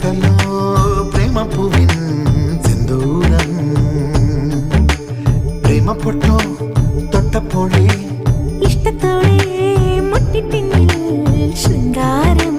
മാറിട്ടല്ലോ പ്രേമ പൂവിൻ സിന്ദൂരം പ്രേമ പൊട്ടോ തൊട്ടപ്പോഴേ ഇഷ്ടത്തോടെ മുട്ടിപ്പിന്നിൽ ശൃംഗാരം